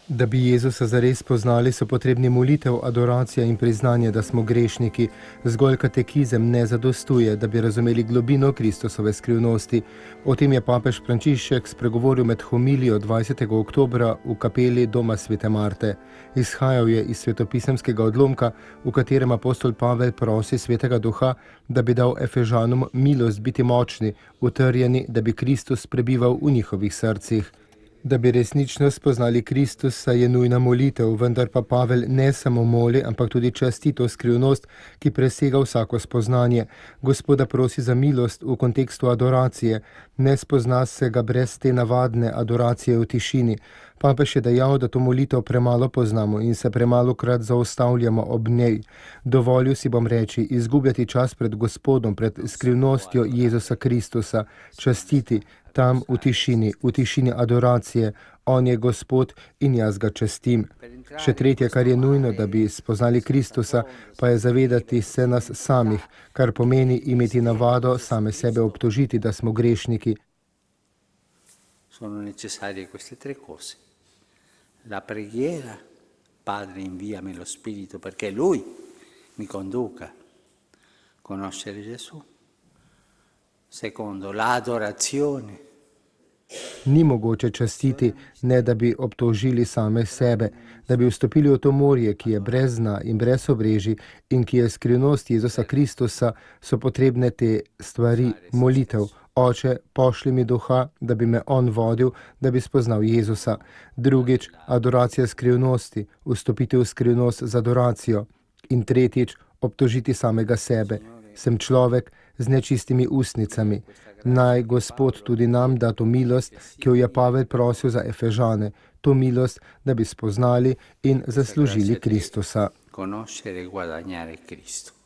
Da bi Jezusa zares poznali, so potrebni molitev, adoracija in priznanje, da smo grešniki. Zgolj katekizem ne zadostuje, da bi razumeli globino Kristusove skrivnosti. O tem je papež Frančišek spregovoril med homilijo 20. oktobra v kapeli doma Svete Marte. Izhajal je iz svetopisemskega odlomka, v katerem apostol Pavel prosi Svetega Duha, da bi dal Efežanom milost biti močni, utrjeni, da bi Kristus prebival v njihovih srcih. Da bi resnično spoznali Kristusa, je nujna molitev, vendar pa Pavel ne samo moli, ampak tudi časti to skrivnost, ki presega vsako spoznanje. Gospoda prosi za milost v kontekstu adoracije. Ne spozna se ga brez te navadne adoracije v tišini. Papež je dejal, da to molitev premalo poznamo in se premalokrat zaustavljamo ob njej. Dovolil si bom reči, izgubljati čas pred Gospodom, pred skrivnostjo Jezusa Kristusa, častiti tam v tišini adoracije. On je Gospod in jaz ga častim. Še tretje, kar je nujno, da bi spoznali Kristusa, pa je zavedati se nas samih, kar pomeni imeti navado same sebe obtožiti, da smo grešniki. Sono necessarie queste tre cose. La preghiera, Padre inviami lo Spirito perché Lui mi conduca, conoscere Gesù. Secondo, l'adorazione. Ni mogoče častiti, ne da bi obtožili same sebe, da bi vstopili v to morje, ki je brez dna in brez obrežij in ki je skrivnost Jezusa Kristusa, so potrebne te stvari, molitev. Oče, pošli mi Duha, da bi me On vodil, da bi spoznal Jezusa. Drugič, adoracija skrivnosti, vstopiti v skrivnost z adoracijo. In tretjič, obtožiti samega sebe. Sem človek z nečistimi ustnicami. Naj Gospod tudi nam da to milost, ki jo je Pavel prosil za Efežane. To milost, da bi spoznali in zaslužili Kristusa. Conoscere e guadagnare Cristo.